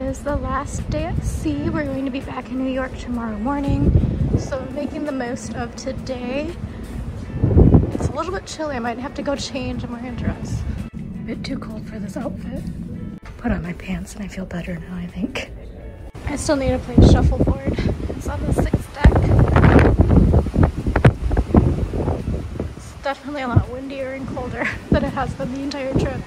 It's the last day at sea. We're going to be back in New York tomorrow morning, so I'm making the most of today. It's a little bit chilly. I might have to go change. I'm wearing a dress. A bit too cold for this outfit. Put on my pants and I feel better now, I think. I still need to play shuffleboard. It's on the 6th deck. It's definitely a lot windier and colder than it has been the entire trip.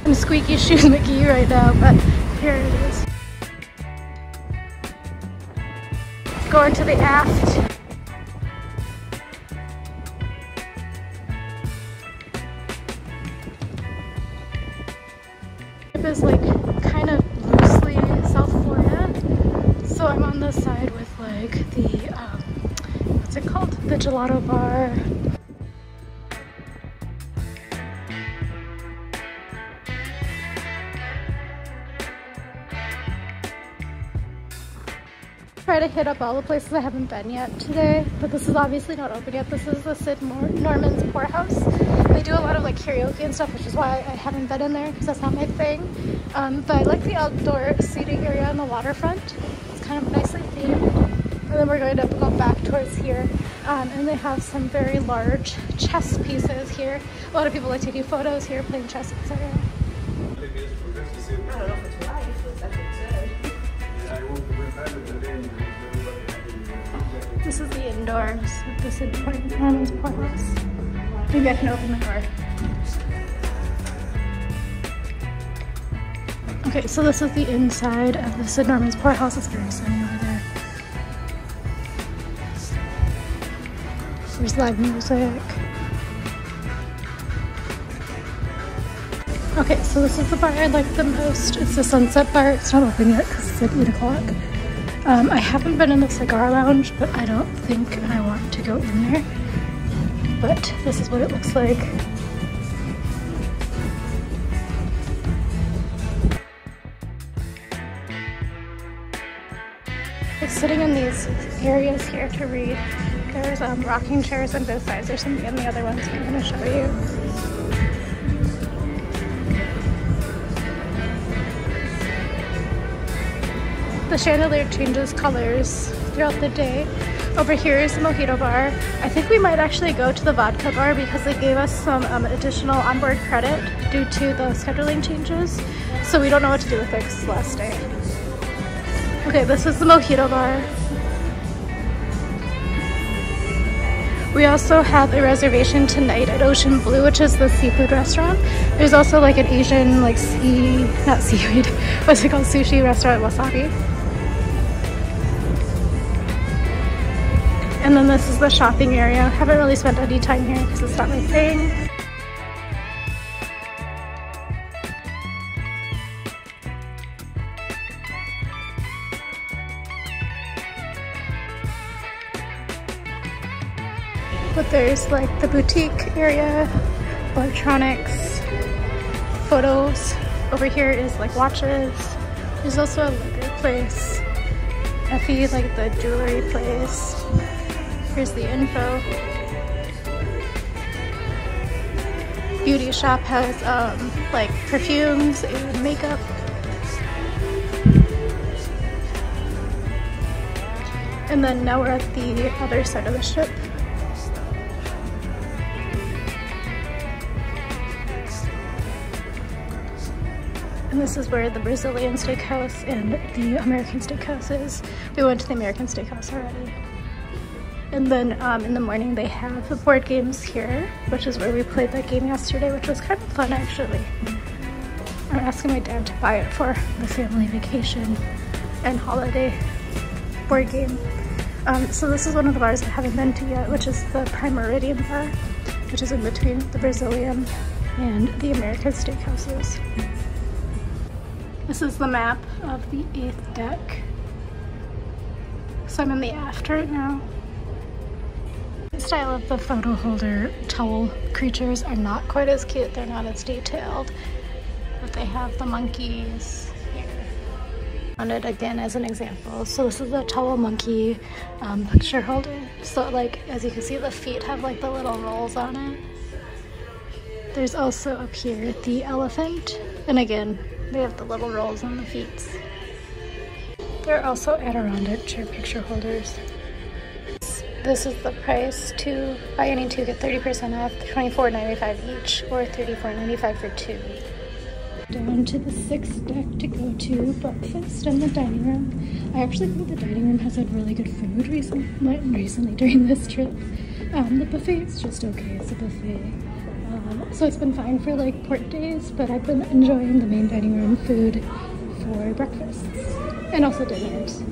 I'm squeaky shoes McGee right now, but here it is. Going to the aft. It is like kind of loosely South Florida, so I'm on this side with like the what's it called? The gelato bar. Try to hit up all the places I haven't been yet today, but this is obviously not open yet. This is the Sid Norman's Poorhouse. They do a lot of like karaoke and stuff, which is why I haven't been in there because that's not my thing. But I like the outdoor seating area on the waterfront. It's kind of nicely themed. And then we're going to go back towards here, and they have some very large chess pieces here. A lot of people like taking photos here, playing chess, etc. This is the indoors of the Sid Norman's Poorhouse. Maybe I can open the door. Okay, so this is the inside of the Sid Norman's Poorhouse. It's very sunny over there. There's live music. Okay, so this is the bar I like the most. It's the Sunset Bar. It's not open yet because it's like 8 o'clock. I haven't been in the cigar lounge, but I don't think I want to go in there. But this is what it looks like. I'm sitting in these areas here to read. There's rocking chairs on both sides. There's something in the other ones I'm going to show you. The chandelier changes colors throughout the day. Over here is the mojito bar. I think we might actually go to the vodka bar because they gave us some additional onboard credit due to the scheduling changes. So we don't know what to do with it because it's the last day. Okay, this is the mojito bar. We also have a reservation tonight at Ocean Blue, which is the seafood restaurant. There's also like an Asian, like not seaweed, what's it called, sushi restaurant, Wasabi. And then this is the shopping area. Haven't really spent any time here because it's not my thing. But there's like the boutique area, electronics, photos. Over here is like watches. There's also a liquor place. Effie, like the jewelry place. Here's the info. Beauty shop has like perfumes and makeup. And then now we're at the other side of the ship. And this is where the Brazilian steakhouse and the American steakhouse is. We went to the American steakhouse already. And then in the morning they have the board games here, which is where we played that game yesterday, which was kind of fun actually. I'm asking my dad to buy it for the family vacation and holiday board game. So this is one of the bars I haven't been to yet, which is the Prime Meridian bar, which is in between the Brazilian and the American steakhouses. This is the map of the 8th deck. So I'm in the aft right now. The style of the photo holder towel creatures are not quite as cute. They're not as detailed, but they have the monkeys here. On it again as an example. So this is a towel monkey picture holder. So like, as you can see, the feet have like the little rolls on it. There's also up here the elephant, and again, they have the little rolls on the feet. There are also Adirondack chair picture holders. This is the price to buy any two, get 30% off, $24.95 each, or $34.95 for two. Down to the sixth deck to go to breakfast in the dining room. I actually think the dining room has had really good food recently during this trip. The buffet is just okay as a buffet. So it's been fine for like port days, but I've been enjoying the main dining room food for breakfasts and also dinners.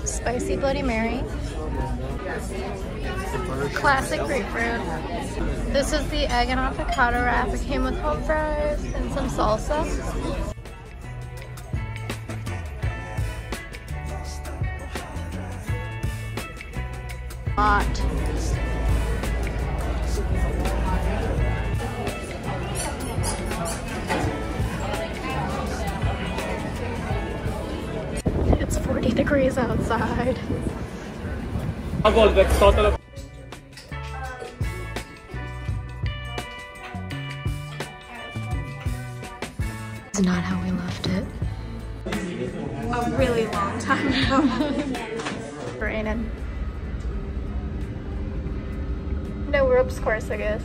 Spicy Bloody Mary. Classic grapefruit. This is the egg and avocado wrap. It came with home fries and some salsa. Hot. It's 40 degrees outside. It's not how we left it. A really long time ago. Raining. No ropes course, I guess.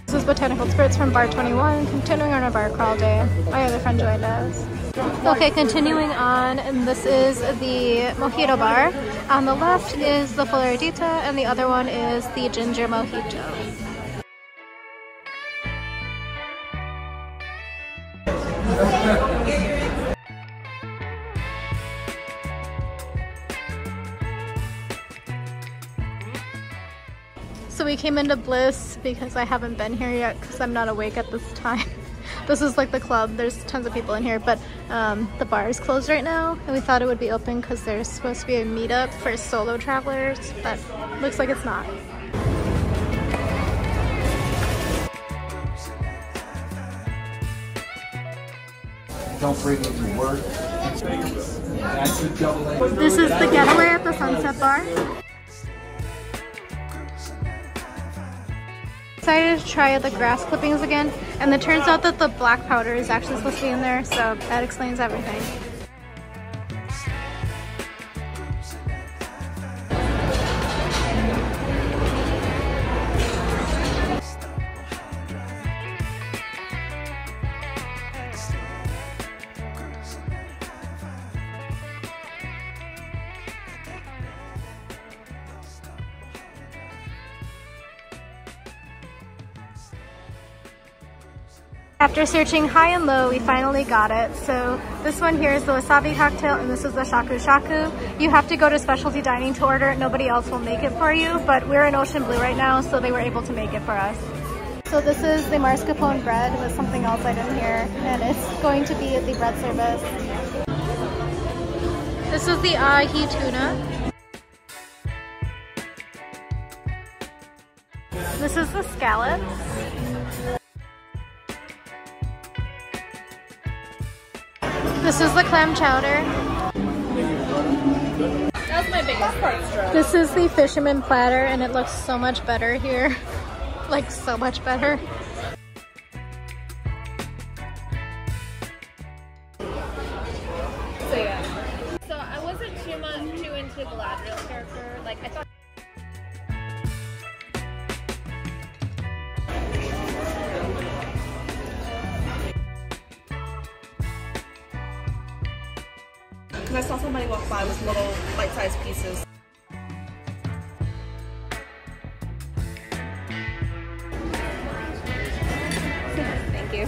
This is Botanical Spirits from Bar 21, continuing on our bar crawl day. My other friend joined us. Okay, continuing on, and this is the Mojito Bar. On the left is the Floridita, and the other one is the Ginger Mojito. So we came into Bliss because I haven't been here yet because I'm not awake at this time. This is like the club, there's tons of people in here, but the bar is closed right now, and we thought it would be open because there's supposed to be a meetup for solo travelers, but looks like it's not. Don't bring it to work. This is the Getaway at the Sunset Bar. Decided to try the grass clippings again, and it turns out that the black powder is actually supposed to be in there, so that explains everything. After searching high and low, we finally got it. So this one here is the wasabi cocktail, and this is the shaku shaku. You have to go to specialty dining to order it. Nobody else will make it for you, but we're in Ocean Blue right now, so they were able to make it for us. So this is the mascarpone bread with something else I didn't hear, and it's going to be the bread service. This is the ahi tuna. This is the scallops. This is the clam chowder. That's my biggest part. This is the fisherman platter, and it looks so much better here. Like, so much better. So yeah. So I wasn't too into Galadriel's character. Like, I thought. I saw somebody walk by with little bite-sized pieces. Thank you.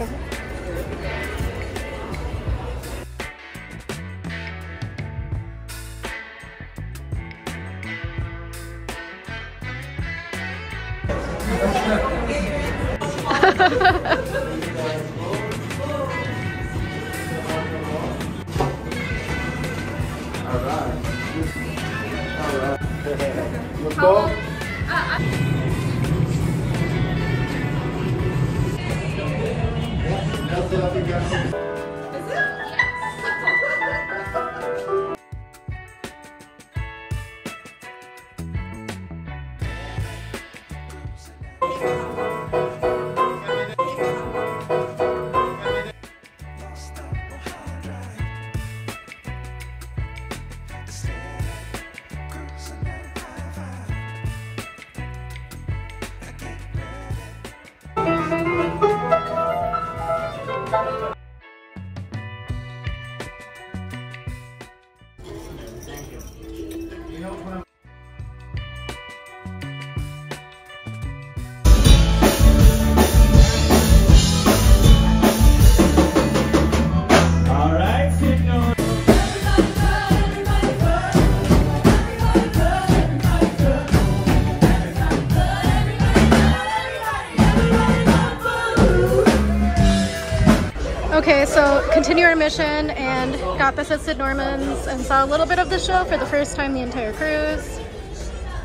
Okay, so continue our mission and got this at Sid Norman's and saw a little bit of the show for the first time the entire cruise.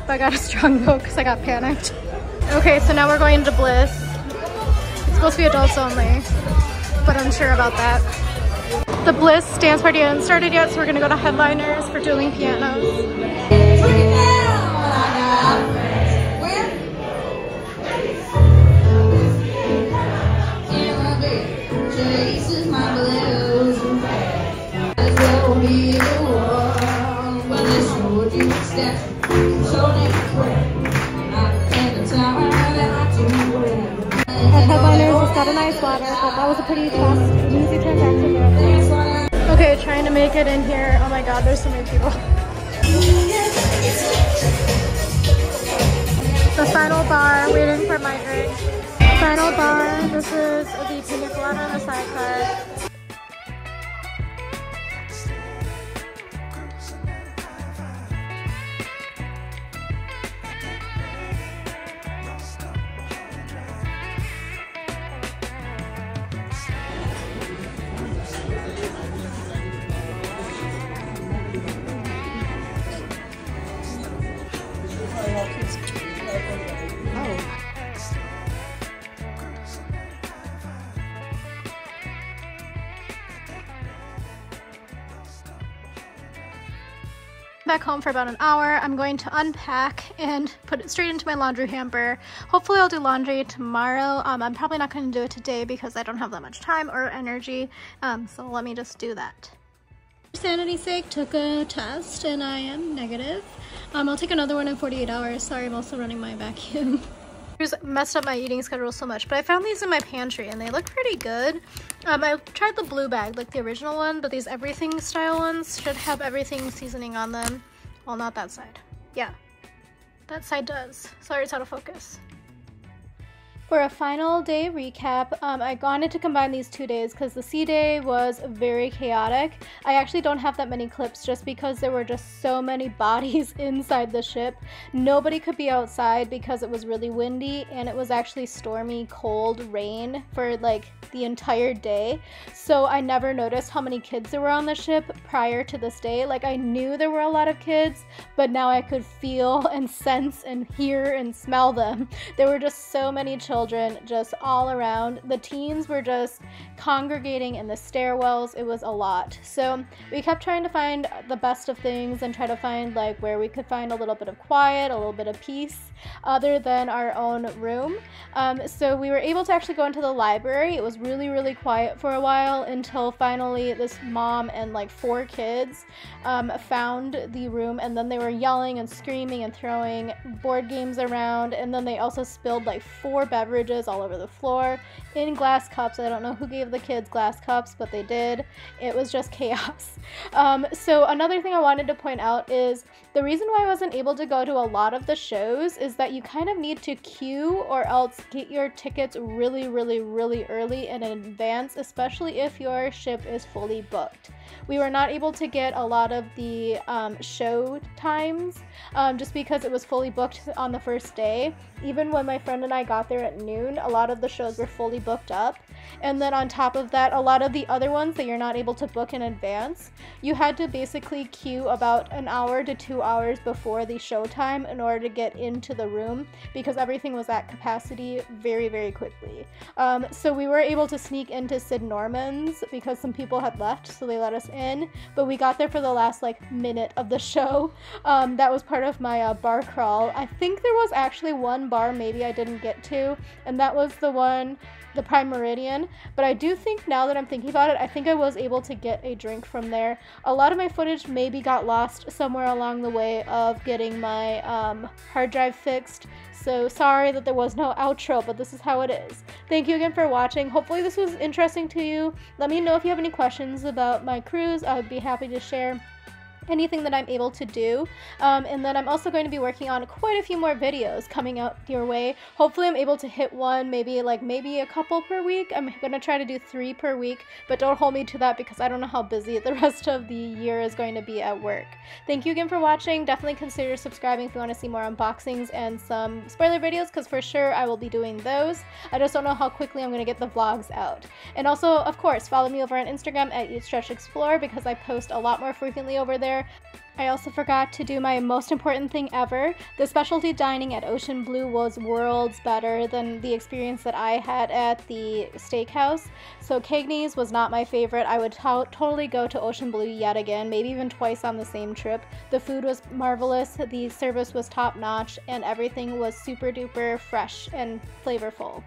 But I got a strong vote because I got panicked. Okay, so now we're going to Bliss. It's supposed to be adults only, but I'm sure about that. The Bliss dance party hasn't started yet, so we're gonna go to Headliners for dueling pianos. At Headliners, it's got a nice water, but that was a pretty fast, easy transaction there. Okay, trying to make it in here. Oh my god, there's so many people. The final bar, waiting for my drink. Final bar, this is the pina colada on the sidecar. Back home for about an hour. I'm going to unpack and put it straight into my laundry hamper. Hopefully I'll do laundry tomorrow. I'm probably not going to do it today because I don't have that much time or energy, so let me just do that. For sanity's sake, took a test and I am negative. I'll take another one in 48 hours. Sorry, I'm also running my vacuum. Messed up my eating schedule so much, but I found these in my pantry and they look pretty good. I tried the blue bag, like the original one, but these everything style ones should have everything seasoning on them. Well, not that side. Yeah, that side does. Sorry, it's out of focus. For a final day recap, I wanted to combine these 2 days because the sea day was very chaotic. I actually don't have that many clips just because there were just so many bodies inside the ship. Nobody could be outside because it was really windy and it was actually stormy, cold rain for like the entire day. So I never noticed how many kids there were on the ship prior to this day. Like I knew there were a lot of kids, but now I could feel and sense and hear and smell them. There were just so many children just all around. The teens were just congregating in the stairwells. It was a lot. So we kept trying to find the best of things and try to find like where we could find a little bit of quiet, a little bit of peace other than our own room. So we were able to actually go into the library. It was really, really quiet for a while until finally this mom and like 4 kids found the room, and then they were yelling and screaming and throwing board games around, and then they also spilled like 4 beverages all over the floor in glass cups. I don't know who gave the kids glass cups, but they did. It was just chaos. So another thing I wanted to point out is the reason why I wasn't able to go to a lot of the shows is that you kind of need to queue or else get your tickets really, really, really early and in advance, especially if your ship is fully booked. We were not able to get a lot of the show times just because it was fully booked on the first day. even when my friend and I got there at noon, a lot of the shows were fully booked up. And then on top of that, a lot of the other ones that you're not able to book in advance, you had to basically queue about an hour to 2 hours before the show time in order to get into the room, because everything was at capacity very, very quickly. So we were able to sneak into Sid Norman's because some people had left, so they let us in, but we got there for the last like minute of the show. That was part of my bar crawl. I think there was actually one bar maybe I didn't get to, and that was the Prime Meridian, but I do think, now that I'm thinking about it, I think I was able to get a drink from there. A lot of my footage maybe got lost somewhere along the way of getting my hard drive fixed, so sorry that there was no outro, but this is how it is. Thank you again for watching. Hopefully this was interesting to you. Let me know if you have any questions about my cruise. I would be happy to share anything that I'm able to do, and then I'm also going to be working on quite a few more videos coming out your way. Hopefully I'm able to hit one, maybe a couple per week. I'm gonna try to do 3 per week, but don't hold me to that because I don't know how busy the rest of the year is going to be at work. Thank you again for watching. Definitely consider subscribing if you want to see more unboxings and some spoiler videos, because for sure I will be doing those. I just don't know how quickly I'm going to get the vlogs out. And also, of course, follow me over on Instagram at Eat, Stretch, Explore, because I post a lot more frequently over there. I also forgot to do my most important thing ever. The specialty dining at Ocean Blue was worlds better than the experience that I had at the steakhouse. So Cagney's was not my favorite. I would totally go to Ocean Blue yet again, maybe even twice on the same trip. The food was marvelous, the service was top notch, and everything was super duper fresh and flavorful.